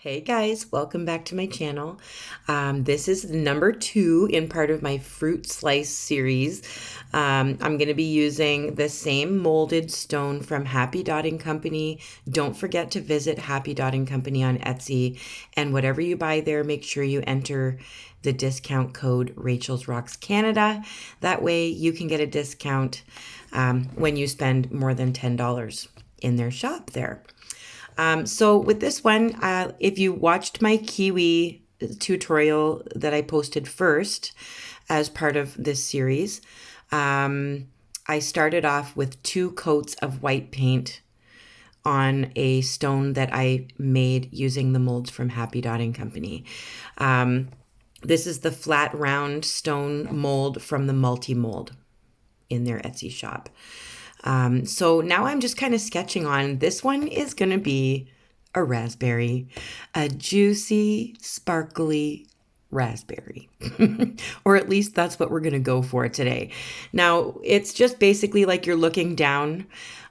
Hey guys, welcome back to my channel. This is number 2 in part of my fruit slice series. I'm going to be using the same molded stone from Happy Dotting Company. Don't forget to visit Happy Dotting Company on Etsy, and whatever you buy there, make sure you enter the discount code Rachel's Rocks Canada. That way you can get a discount when you spend more than $10 in their shop there. So with this one, if you watched my Kiwi tutorial that I posted first as part of this series, I started off with 2 coats of white paint on a stone that I made using the molds from Happy Dotting Company. This is the flat round stone mold from the multi-mold in their Etsy shop. So now I'm just kind of sketching on. This one is going to be a raspberry, a juicy, sparkly raspberry. Or at least that's what we're going to go for today. Now, it's just basically like you're looking down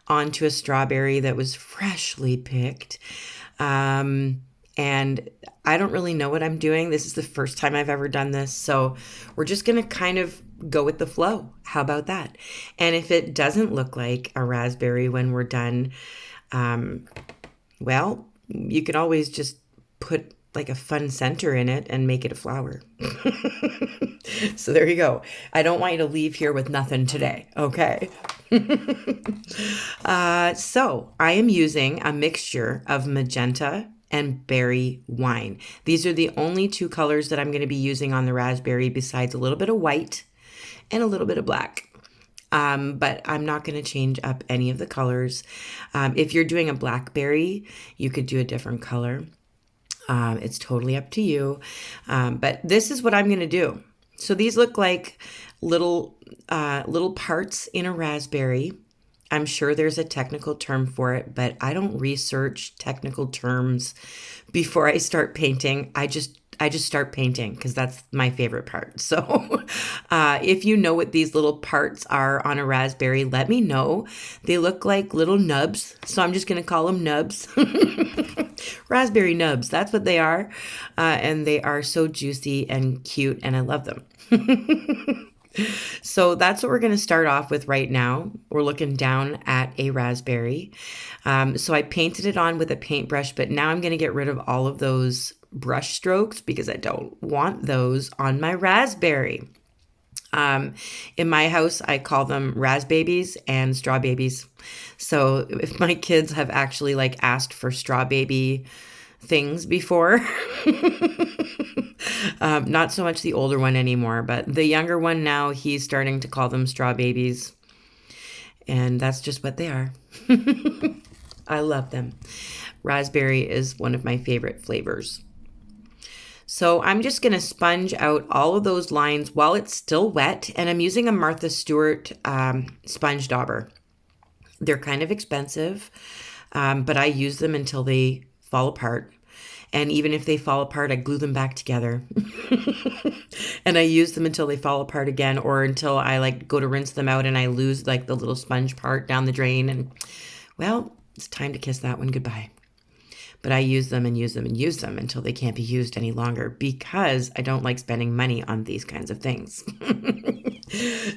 onto a strawberry that was freshly picked. And I don't really know what I'm doing. This is the first time I've ever done this. So we're just going to kind of go with the flow. How about that? And if it doesn't look like a raspberry when we're done, well, you can always just put like a fun center in it and make it a flower. So there you go. I don't want you to leave here with nothing today. Okay. So I am using a mixture of magenta and berry wine. These are the only 2 colors that I'm going to be using on the raspberry, besides a little bit of white and a little bit of black. But I'm not going to change up any of the colors. If you're doing a blackberry, you could do a different color. It's totally up to you. But this is what I'm going to do. So these look like little parts in a raspberry. I'm sure there's a technical term for it, but I don't research technical terms before I start painting. I just start painting because that's my favorite part. So if you know what these little parts are on a raspberry, let me know. They look like little nubs, so I'm just going to call them nubs. Raspberry nubs, that's what they are. And they are so juicy and cute, and I love them. So that's what we're going to start off with right now. We're looking down at a raspberry. So I painted it on with a paintbrush, but now I'm going to get rid of all of those brush strokes because I don't want those on my raspberry. In my house, I call them rasbabies and straw babies. So if my kids have actually like asked for straw baby things before, not so much the older one anymore, but the younger one now, he's starting to call them straw babies. And that's just what they are. I love them. Raspberry is one of my favorite flavors. So I'm just going to sponge out all of those lines while it's still wet. And I'm using a Martha Stewart sponge dauber. They're kind of expensive, but I use them until they fall apart. And even if they fall apart, I glue them back together. And I use them until they fall apart again, or until I like go to rinse them out and I lose like the little sponge part down the drain. And well, it's time to kiss that one goodbye. But I use them and use them and use them until they can't be used any longer because I don't like spending money on these kinds of things.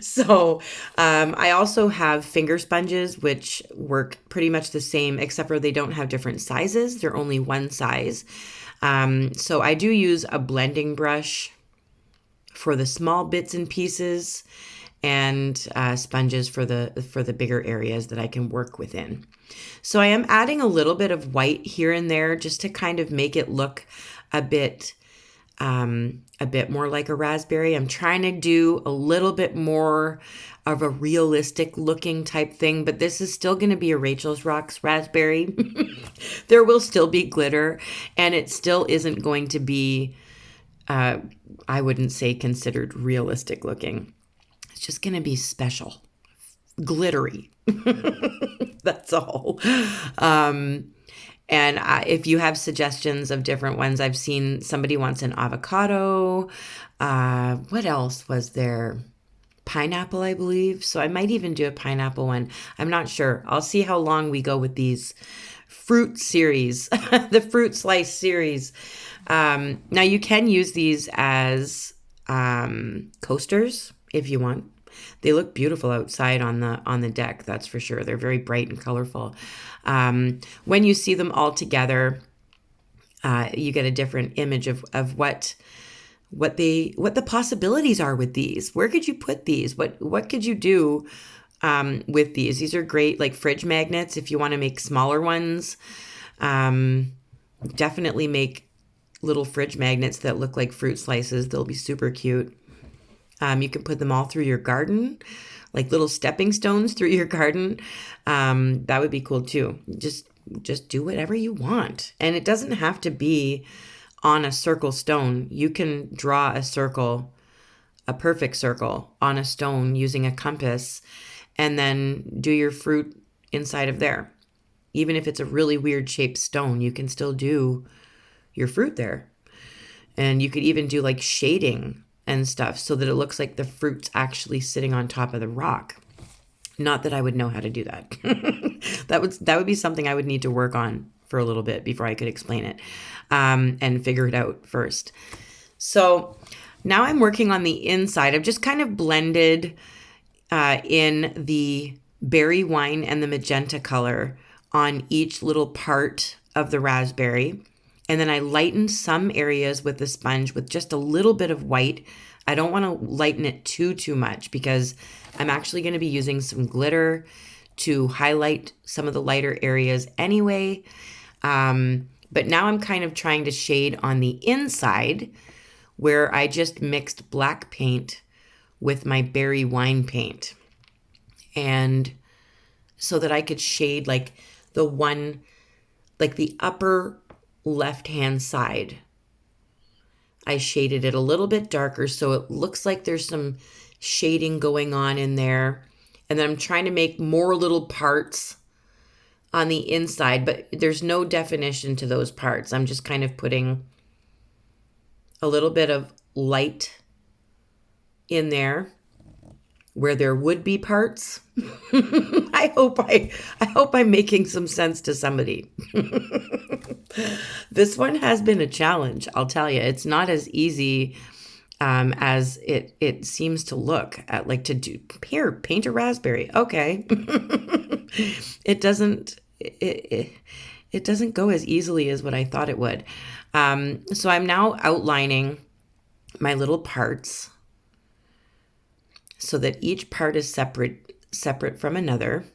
So I also have finger sponges, which work pretty much the same, except for they don't have different sizes. They're only one size. So I do use a blending brush for the small bits and pieces, and sponges for the bigger areas that I can work within. So I am adding a little bit of white here and there just to kind of make it look a bit more like a raspberry. I'm trying to do a little bit more of a realistic looking type thing, but this is still going to be a Rachel's Rocks raspberry. There will still be glitter, and it still isn't going to be, I wouldn't say considered realistic looking. It's just going to be special, glittery. That's all. And if you have suggestions of different ones, I've seen somebody wants an avocado. What else was there? Pineapple, I believe. So I might even do a pineapple one. I'm not sure. I'll see how long we go with these fruit series, the fruit slice series. Now you can use these as coasters if you want. They look beautiful outside on the deck, that's for sure. They're very bright and colorful. When you see them all together, you get a different image of what the possibilities are with these. Where could you put these? What could you do with these? These are great, like fridge magnets if you want to make smaller ones. Definitely make little fridge magnets that look like fruit slices. They'll be super cute. You can put them all through your garden, like little stepping stones through your garden. That would be cool too. Just do whatever you want. And it doesn't have to be on a circle stone. You can draw a circle, a perfect circle on a stone using a compass, and then do your fruit inside of there. Even if it's a really weird shaped stone, you can still do your fruit there. And you could even do like shading and stuff so that it looks like the fruit's actually sitting on top of the rock. Not that I would know how to do that. That would be something I would need to work on for a little bit before I could explain it, and figure it out first. So now I'm working on the inside. I've just kind of blended in the berry wine and the magenta color on each little part of the raspberry. And then I lightened some areas with the sponge with just a little bit of white. I don't want to lighten it too much because I'm actually going to be using some glitter to highlight some of the lighter areas anyway. But now I'm kind of trying to shade on the inside where I just mixed black paint with my berry wine paint. And so that I could shade like the upper left-hand side. I shaded it a little bit darker so it looks like there's some shading going on in there. And then I'm trying to make more little parts on the inside, but there's no definition to those parts. I'm just kind of putting a little bit of light in there where there would be parts. I hope I'm making some sense to somebody. This one has been a challenge, I'll tell you. It's not as easy as it seems to look at, like, to do here, paint a raspberry. Okay. It doesn't go as easily as what I thought it would. So I'm now outlining my little parts so that each part is separate from another.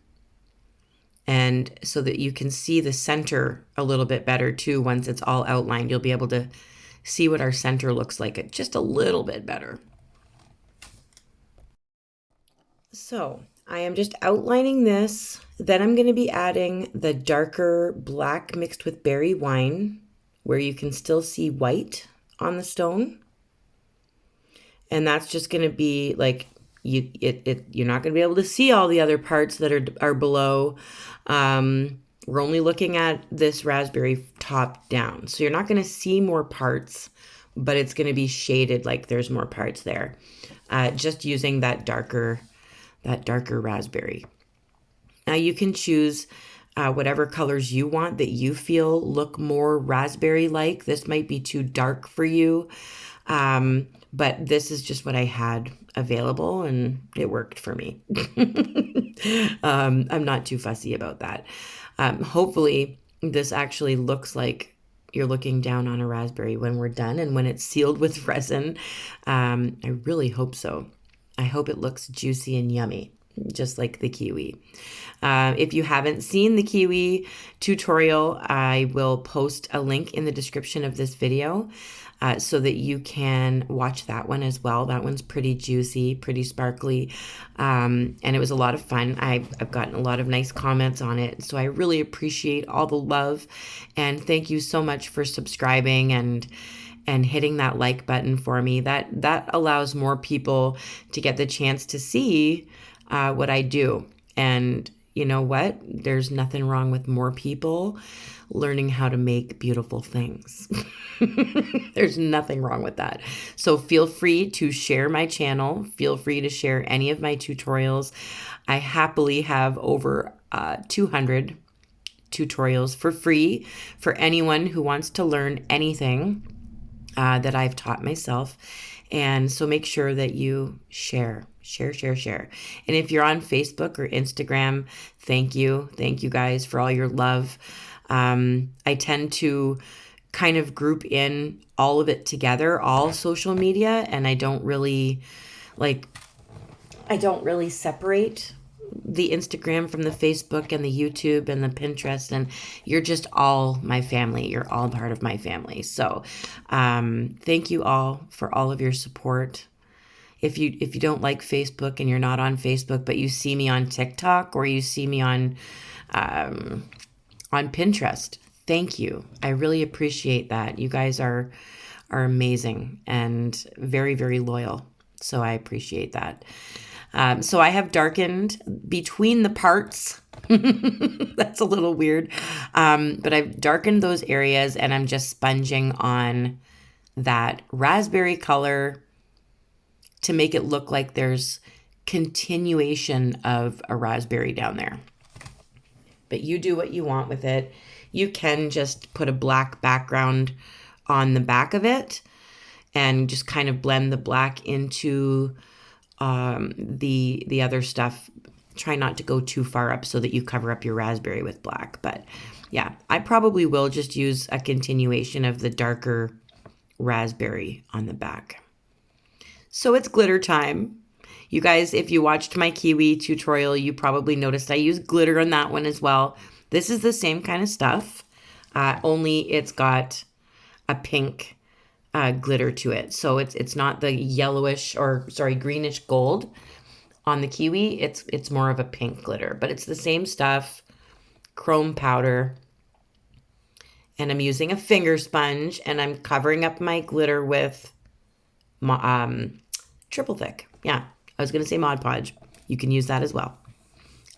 And so that you can see the center a little bit better too. Once it's all outlined, you'll be able to see what our center looks like just a little bit better. So I am just outlining this. Then I'm going to be adding the darker black mixed with berry wine where you can still see white on the stone. And that's just going to be like, you're not going to be able to see all the other parts that are below. We're only looking at this raspberry top down. So you're not going to see more parts, but it's going to be shaded like there's more parts there. Just using that darker raspberry. Now you can choose whatever colors you want that you feel look more raspberry-like. This might be too dark for you, but this is just what I had available and it worked for me. I'm not too fussy about that. Hopefully this actually looks like you're looking down on a raspberry when we're done and when it's sealed with resin. I really hope so. I hope it looks juicy and yummy, just like the kiwi. If you haven't seen the kiwi tutorial, I will post a link in the description of this video so that you can watch that one as well. That one's pretty juicy, pretty sparkly, and it was a lot of fun. I've gotten a lot of nice comments on it, so I really appreciate all the love, and thank you so much for subscribing and hitting that like button for me. That allows more people to get the chance to see what I do. And you know what? There's nothing wrong with more people learning how to make beautiful things. There's nothing wrong with that. So feel free to share my channel. Feel free to share any of my tutorials. I happily have over 200 tutorials for free for anyone who wants to learn anything that I've taught myself. And so make sure that you share. And if you're on Facebook or Instagram, thank you. Thank you guys for all your love. I tend to kind of group in all of it together, all social media, and I don't really separate the Instagram from the Facebook and the YouTube and the Pinterest, and you're just all my family. You're all part of my family. So thank you all for all of your support. If you don't like Facebook and you're not on Facebook, but you see me on TikTok or you see me on Pinterest, thank you. I really appreciate that. You guys are amazing and very, very loyal. So I appreciate that. So I have darkened between the parts. That's a little weird. But I've darkened those areas and I'm just sponging on that raspberry color to make it look like there's continuation of a raspberry down there. But you do what you want with it. You can just put a black background on the back of it and just kind of blend the black into the other stuff. Try not to go too far up so that you cover up your raspberry with black. But yeah, I probably will just use a continuation of the darker raspberry on the back. So it's glitter time. You guys, if you watched my Kiwi tutorial, you probably noticed I used glitter on that one as well. This is the same kind of stuff, only it's got a pink glitter to it. So it's not the yellowish greenish gold on the Kiwi. It's more of a pink glitter, but it's the same stuff, chrome powder. And I'm using a finger sponge and I'm covering up my glitter with triple thick. Yeah, I was going to say Mod Podge. You can use that as well.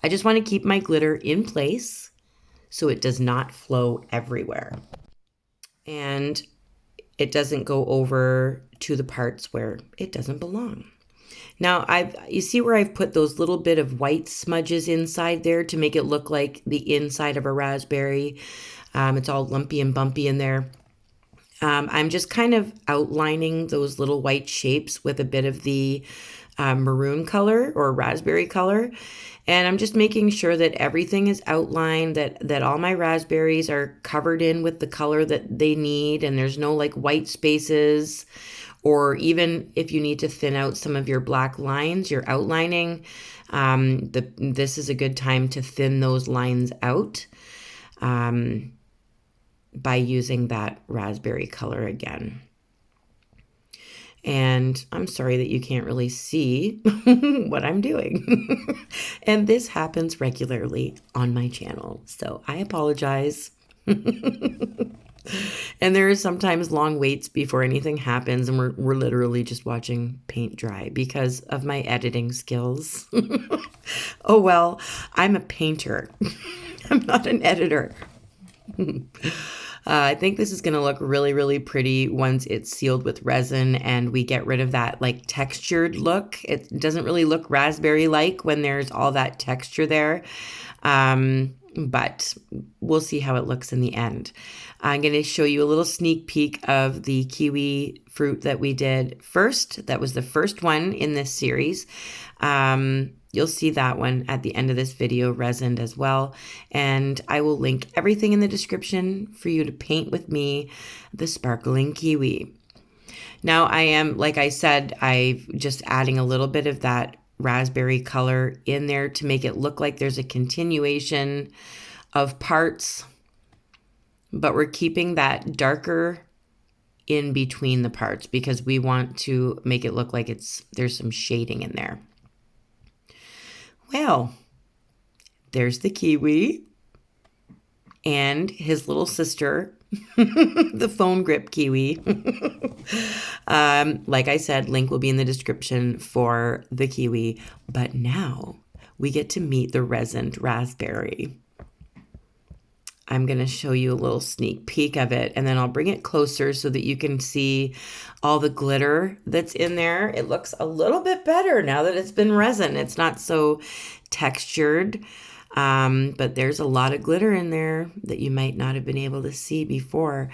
I just want to keep my glitter in place so it does not flow everywhere. And it doesn't go over to the parts where it doesn't belong. Now, you see where I've put those little bit of white smudges inside there to make it look like the inside of a raspberry. It's all lumpy and bumpy in there. I'm just kind of outlining those little white shapes with a bit of the maroon color or raspberry color. And I'm just making sure that everything is outlined, that all my raspberries are covered in with the color that they need, and there's no like white spaces, or even if you need to thin out some of your black lines, you're outlining, this is a good time to thin those lines out by using that raspberry color again. And I'm sorry that you can't really see what I'm doing. And this happens regularly on my channel, so I apologize. And there are sometimes long waits before anything happens, and we're literally just watching paint dry because of my editing skills. Oh well, I'm a painter. I'm not an editor. I think this is going to look really, really pretty once it's sealed with resin and we get rid of that like textured look. It doesn't really look raspberry-like when there's all that texture there. But we'll see how it looks in the end. I'm going to show you a little sneak peek of the kiwi fruit that we did first. That was the first one in this series. You'll see that one at the end of this video, resined as well. And I will link everything in the description for you to paint with me the sparkling kiwi. Now I am, like I said, I'm just adding a little bit of that raspberry color in there to make it look like there's a continuation of parts, but we're keeping that darker in between the parts because we want to make it look like there's some shading in there. Well, there's the kiwi and his little sister, the phone grip kiwi. Like I said, link will be in the description for the kiwi. But now we get to meet the resined raspberry. I'm going to show you a little sneak peek of it, and then I'll bring it closer so that you can see all the glitter that's in there. It looks a little bit better now that it's been resin. It's not so textured. But there's a lot of glitter in there that you might not have been able to see before.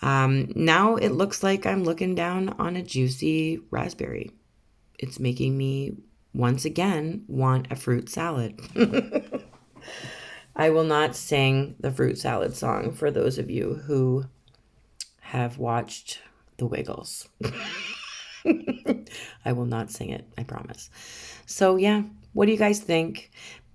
Now it looks like I'm looking down on a juicy raspberry. It's making me once again want a fruit salad. I will not sing the fruit salad song for those of you who have watched The Wiggles. I will not sing it, I promise. So yeah, what do you guys think?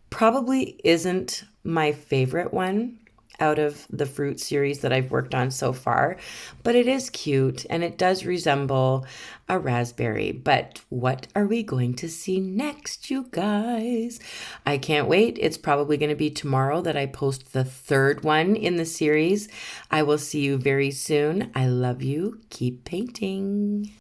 Probably isn't my favorite one out of the fruit series that I've worked on so far, but it is cute and it does resemble a raspberry. But what are we going to see next, you guys? I can't wait. It's probably going to be tomorrow that I post the third one in the series. I will see you very soon. I love you. Keep painting.